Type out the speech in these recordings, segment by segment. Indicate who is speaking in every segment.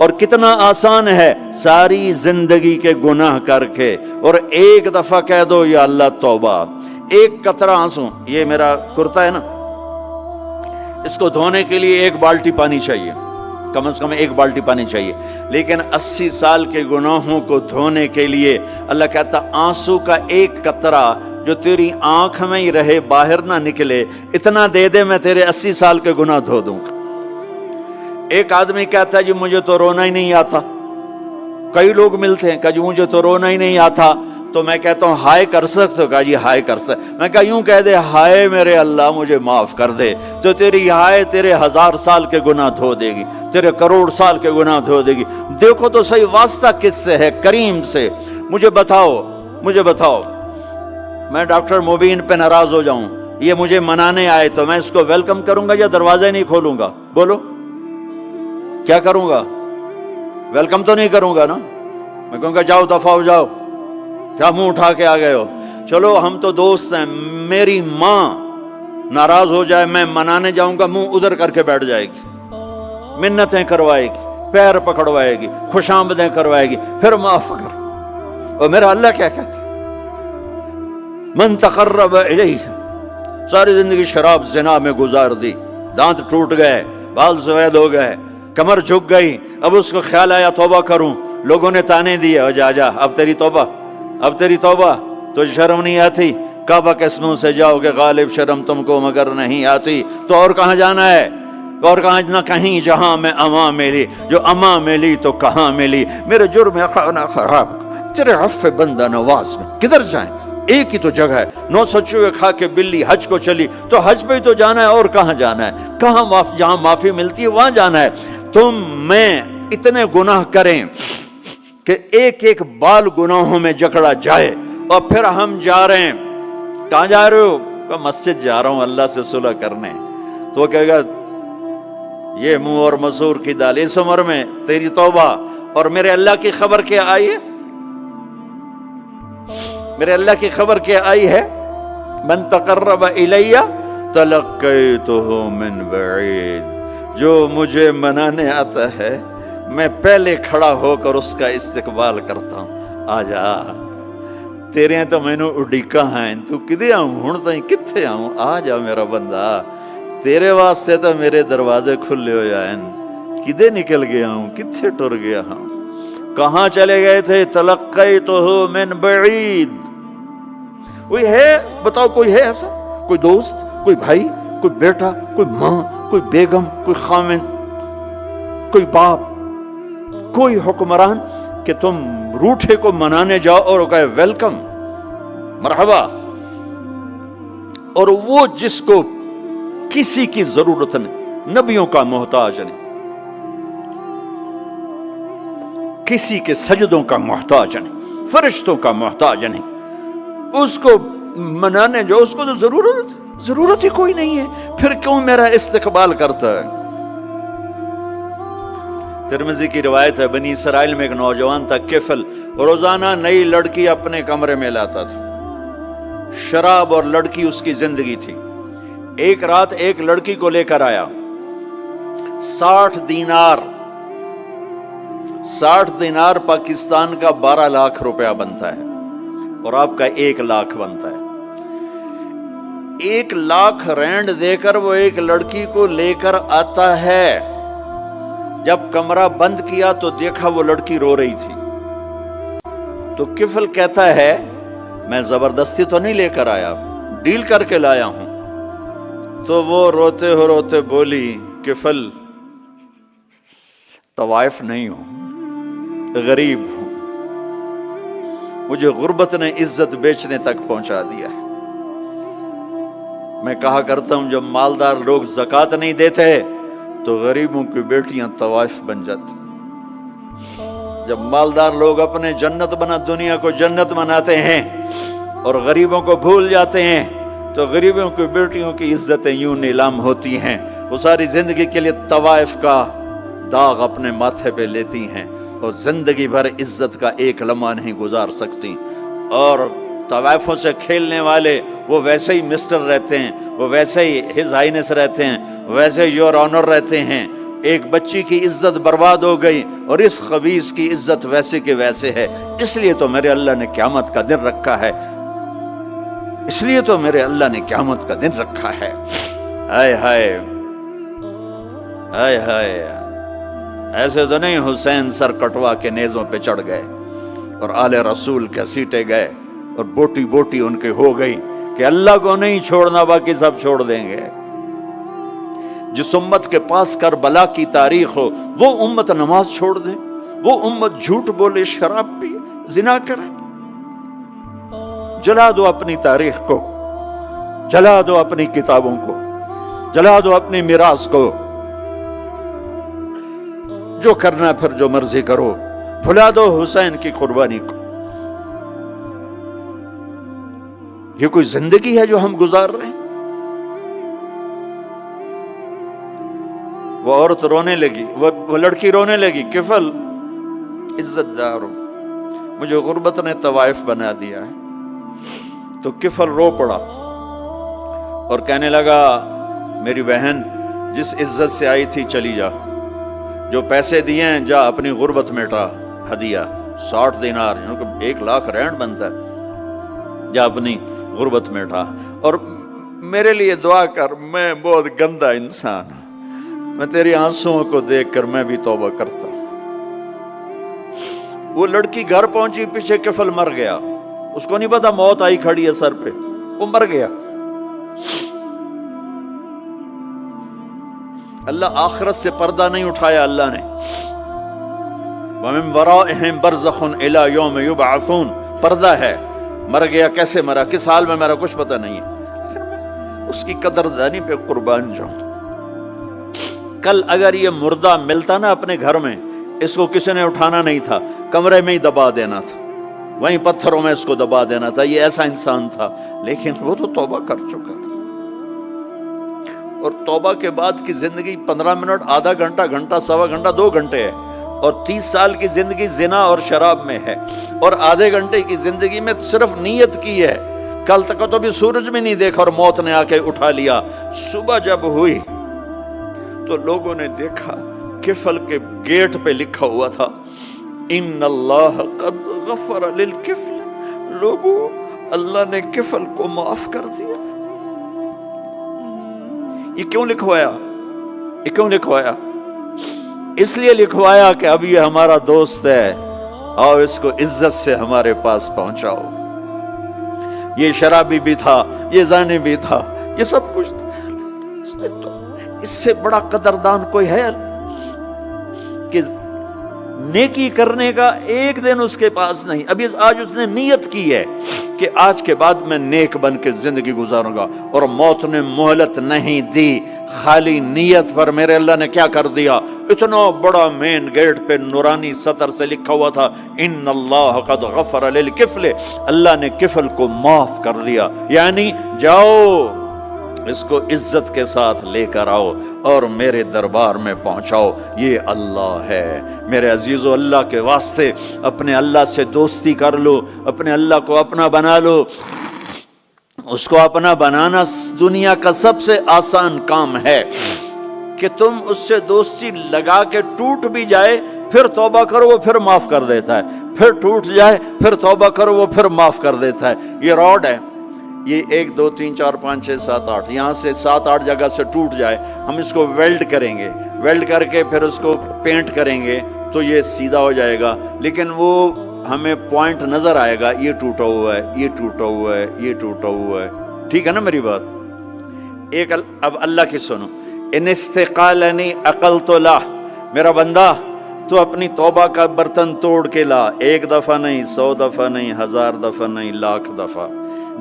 Speaker 1: اور کتنا آسان ہے ساری زندگی کے گناہ کر کے اور ایک دفعہ کہہ دو یا اللہ توبہ. ایک قطرہ آنسو، یہ میرا کرتا ہے نا، اس کو دھونے کے لیے ایک بالٹی پانی چاہیے، کم از کم ایک بالٹی پانی چاہیے، لیکن 80 سال کے گناہوں کو دھونے کے لیے اللہ کہتا آنسو کا ایک قطرہ جو تیری آنکھ میں ہی رہے، باہر نہ نکلے، اتنا دے دے میں تیرے 80 سال کے گناہ دھو دوں گا. ایک آدمی کہتا ہے جی مجھے تو رونا ہی نہیں آتا. کئی لوگ ملتے ہیں کہ جی مجھے تو رونا ہی نہیں آتا، تو میں کہتا ہوں ہائے کر سکتے ہو؟ کہا جی ہائے کر سکتے. میں کہا یوں کہہ دے ہائے میرے اللہ مجھے معاف کر دے، تو تیری ہائے تیرے 1000 سال کے گناہ دھو دے گی، تیرے کروڑ سال کے گناہ دھو دے گی. دیکھو تو صحیح واسطہ کس سے ہے؟ کریم سے. مجھے بتاؤ میں ڈاکٹر مبین پہ ناراض ہو جاؤں، یہ مجھے منانے آئے تو میں اس کو ویلکم کروں گا یا دروازہ نہیں کھولوں گا؟ بولو کیا کروں گا؟ ویلکم تو نہیں کروں گا نا، میں کہوں گا جاؤ دفعہ ہو جاؤ، کیا منہ اٹھا کے آ گئے ہو؟ چلو ہم تو دوست ہیں. میری ماں ناراض ہو جائے میں منانے جاؤں گا، منہ ادھر کر کے بیٹھ جائے گی، منتیں کروائے گی، پیر پکڑوائے گی، خوش آمدیں کروائے گی، پھر معاف کر. اور میرا اللہ کیا کہتا ہے؟ من تقرب الیہ، ساری زندگی شراب زنا میں گزار دی، دانت ٹوٹ گئے، بال سفید ہو گئے، کمر جھک گئی، اب اس کو خیال آیا توبہ کروں، لوگوں نے تانے دیے جا اب تیری توبہ تو شرم نہیں آتی؟ کعبہ کے منہ سے جاؤ کہ غالب شرم تم کو مگر نہیں آتی. تو اور کہاں جانا ہے؟ اور کہاں نہ کہیں جہاں میں اما ملی، جو اما ملی تو کہاں ملی. میرے جرم خانہ خراب تیرے عفو بندہ نواز میں کدھر جائیں؟ ایک ہی تو جگہ ہے، 900 چوہے کھا کے بلی حج کو چلی، تو حج پہ ہی تو جانا ہے، اور کہاں جانا ہے؟ جہاں معافی ملتی ہے وہاں جانا ہے. تم میں اتنے گناہ کریں کہ ایک ایک بال گناہوں میں جکڑا جائے، اور پھر ہم جا رہے ہیں. کہاں جا رہے ہو؟ کہ مسجد جا رہا ہوں اللہ سے صلح کرنے. تو وہ کہے گا یہ منہ اور مسور کی دال، اس عمر میں تیری توبہ. اور میرے اللہ کی خبر کیا آئی ہے؟ میرے اللہ کی خبر کیا آئی ہے؟ من تقرب الیہ تلقیتہ من بعید، جو مجھے منانے آتا ہے میں پہلے کھڑا ہو کر اس کا استقبال کرتا ہوں. آ جا تیرے تو مینوں اڈیکا ہیں، تو کدے آؤں ہن تائیں کتھے آؤں؟ آ جا میرا بندہ، تیرے واسطے تو میرے دروازے کھلے ہو جائیں. کدے نکل گیا ہوں، کتھے ٹر گیا ہوں، کہاں چلے گئے تھے؟ تلقیتہ من بعید. کوئی ہے بتاؤ، کوئی ہے ایسا؟ کوئی دوست، کوئی بھائی، کوئی بیٹا، کوئی ماں، کوئی بیگم، کوئی خامن، کوئی باپ، کوئی حکمران کہ تم روٹھے کو منانے جاؤ اور کہے ویلکم مرحبا؟ اور وہ جس کو کسی کی ضرورت نہیں، نبیوں کا محتاج نہیں، کسی کے سجدوں کا محتاج نہیں، فرشتوں کا محتاج نہیں، اس کو منانے جو اس کو تو ضرورت ہی کوئی نہیں ہے، پھر کیوں میرا استقبال کرتا ہے؟ ترمذی کی روایت ہے، بنی اسرائیل میں ایک نوجوان تھا کفل، روزانہ نئی لڑکی اپنے کمرے میں لاتا تھا، شراب اور لڑکی اس کی زندگی تھی. ایک رات ایک لڑکی کو لے کر آیا، 60 دینار پاکستان کا 12 لاکھ روپیہ بنتا ہے، اور آپ کا 1 لاکھ بنتا ہے. 1 لاکھ رینڈ دے کر وہ ایک لڑکی کو لے کر آتا ہے. جب کمرہ بند کیا تو دیکھا وہ لڑکی رو رہی تھی. تو کفل کہتا ہے میں زبردستی تو نہیں لے کر آیا، ڈیل کر کے لایا ہوں. تو وہ روتے بولی کفل طوائف نہیں ہوں، غریب ہوں، مجھے غربت نے عزت بیچنے تک پہنچا دیا ہے. میں کہا کرتا ہوں جب مالدار لوگ زکوٰۃ نہیں دیتے تو غریبوں کی بیٹیاں طوائف بن جاتی. جب مالدار لوگ اپنے دنیا کو جنت بناتے ہیں اور غریبوں کو بھول جاتے ہیں تو غریبوں کی بیٹیوں کی عزتیں یوں نیلام ہوتی ہیں. وہ ساری زندگی کے لیے طوائف کا داغ اپنے ماتھے پہ لیتی ہیں اور زندگی بھر عزت کا ایک لمحہ نہیں گزار سکتی. اور طوائفوں سے کھیلنے والے وہ ویسے ہی مسٹر رہتے ہیں، وہ ویسے ہی ہز ہائنس رہتے ہیں، ویسے یور آنر رہتے ہیں. ایک بچی کی عزت برباد ہو گئی اور اس خبیث کی عزت ویسے کے ویسے ہے، اس لیے تو میرے اللہ نے قیامت کا دن رکھا ہے، اس لیے تو میرے اللہ نے قیامت کا دن رکھا ہے۔ ہائے ہائے ہائے ہائے، ایسے تو نہیں حسین سر کٹوا کے نیزوں پہ چڑھ گئے اور آل رسول کے سیٹے گئے اور بوٹی بوٹی ان کے ہو گئی کہ اللہ کو نہیں چھوڑنا باقی سب چھوڑ دیں گے۔ جس امت کے پاس کربلا کی تاریخ ہو وہ امت نماز چھوڑ دے، وہ امت جھوٹ بولے، شراب پیے، زنا کرے۔ جلا دو اپنی تاریخ کو، جلا دو اپنی کتابوں کو، جلا دو اپنی میراث کو، جو کرنا پھر جو مرضی کرو، بھلا دو حسین کی قربانی کو۔ یہ کوئی زندگی ہے جو ہم گزار رہے ہیں؟ وہ عورت رونے لگی، وہ لڑکی رونے لگی، کفل عزت دار ہو، مجھے غربت نے طوائف بنا دیا ہے۔ تو کفل رو پڑا اور کہنے لگا میری بہن جس عزت سے آئی تھی چلی جا، جو پیسے دیے ہیں جا اپنی غربت مٹا، ہدیہ 60 دینار یعنی کہ 1 لاکھ رینڈ بنتا ہے، جا اپنی غربت مٹا، اور میرے لیے دعا کر، میں بہت گندا انسان ہوں، میں تیری آنسوؤں کو دیکھ کر میں بھی توبہ کرتا ہوں۔ وہ لڑکی گھر پہنچی، پیچھے کفل مر گیا، اس کو نہیں پتا موت آئی کھڑی ہے سر پہ، وہ مر گیا۔ اللہ آخرت سے پردہ نہیں اٹھایا اللہ نے۔ وَمِن وَرَائِهِمْ بَرْزَخٌ إِلَى يَوْمِ يُبْعَثُونَ، پردہ ہے، مر گیا، کیسے مرا، کس حال میں مرا، کچھ پتہ نہیں ہے، اس کی قدردانی پہ قربان جاؤں۔ کل اگر یہ مردہ ملتا نا اپنے گھر میں، اس کو کسی نے اٹھانا نہیں تھا، کمرے میں ہی دبا دینا تھا، وہیں پتھروں میں اس کو دبا دینا تھا، یہ ایسا انسان تھا، لیکن وہ تو توبہ کر چکا تھا۔ اور توبہ کے بعد کی زندگی 15 منٹ، آدھا گھنٹہ، گھنٹہ، سوا گھنٹہ، 2 گھنٹے ہے، اور 30 سال کی زندگی زنا اور شراب میں ہے، اور آدھے گھنٹے کی زندگی میں صرف نیت کی ہے۔ کل تک تو بھی سورج بھی نہیں دیکھا اور موت نے آ کے اٹھا لیا۔ صبح جب ہوئی تو لوگوں نے دیکھا کفل کے گیٹ پہ لکھا ہوا تھا ان اللہ قد غفر للکفل، لوگوں اللہ نے کفل کو معاف کر دیا۔ یہ کیوں لکھوایا؟ یہ کیوں لکھوایا؟ اس لیے لکھوایا کہ اب یہ ہمارا دوست ہے، اور اس کو عزت سے ہمارے پاس پہنچاؤ۔ یہ شرابی بھی تھا، یہ زانی بھی تھا، یہ سب کچھ تھا۔ اس سے بڑا قدردان کوئی ہے کہ نیکی کرنے کا ایک دن اس کے پاس نہیں؟ ابھی آج اس نے نیت کی ہے کہ آج کے بعد میں نیک بن کے زندگی گزاروں گا، اور موت نے مہلت نہیں دی۔ خالی نیت پر میرے اللہ نے کیا کر دیا، اتنا بڑا مین گیٹ پہ نورانی سطر سے لکھا ہوا تھا ان اللہ قد غفر للکفل، اللہ نے کفل کو معاف کر دیا۔ یعنی جاؤ اس کو عزت کے ساتھ لے کر آؤ اور میرے دربار میں پہنچاؤ، یہ اللہ ہے۔ میرے عزیزو، اللہ کے واسطے اپنے اللہ سے دوستی کر لو، اپنے اللہ کو اپنا بنا لو۔ اس کو اپنا بنانا دنیا کا سب سے آسان کام ہے کہ تم اس سے دوستی لگا کے ٹوٹ بھی جائے پھر توبہ کرو وہ پھر معاف کر دیتا ہے، پھر ٹوٹ جائے پھر توبہ کرو وہ پھر معاف کر دیتا ہے۔ یہ راڈ ہے، یہ 1 2 3 4 5 6 7 8 یہاں سے 7 8 جگہ سے ٹوٹ جائے، ہم اس کو ویلڈ کریں گے، ویلڈ کر کے پھر اس کو پینٹ کریں گے تو یہ سیدھا ہو جائے گا، لیکن وہ ہمیں پوائنٹ نظر آئے گا، یہ ٹوٹا ہوا ہے، یہ ٹوٹا ہوا ہے، یہ ٹوٹا ہوا ہے۔ ٹھیک ہے نا میری بات؟ ایک اب اللہ کی سنو، ان استقالنی عقلت لا، میرا بندہ تو اپنی توبہ کا برتن توڑ کے لا، 1 دفعہ نہیں، 100 دفعہ نہیں، 1000 دفعہ نہیں، 1,00,000 دفعہ۔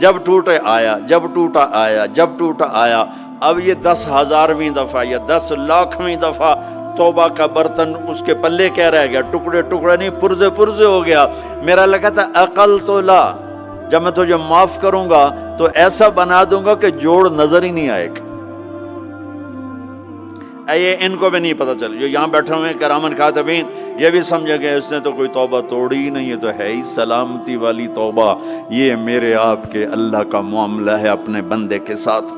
Speaker 1: جب ٹوٹے آیا، جب ٹوٹا آیا، جب ٹوٹا آیا، اب یہ 10,000ویں دفعہ یا 10,00,000ویں دفعہ توبہ کا برتن اس کے پلے کیا رہ گیا، ٹکڑے ٹکڑے نہیں، پرزے پرزے ہو گیا۔ میرا لگا تھا عقل تو لا، جب میں تجھے معاف کروں گا تو ایسا بنا دوں گا کہ جوڑ نظر ہی نہیں آئے گا۔ یہ ان کو بھی نہیں پتا چل، جو یہاں بیٹھے ہوئے کرامن کاتبین یہ بھی سمجھے کہ اس نے تو کوئی توبہ توڑی ہی نہیں، یہ تو ہے ہی سلامتی والی توبہ۔ یہ میرے آپ کے اللہ کا معاملہ ہے اپنے بندے کے ساتھ۔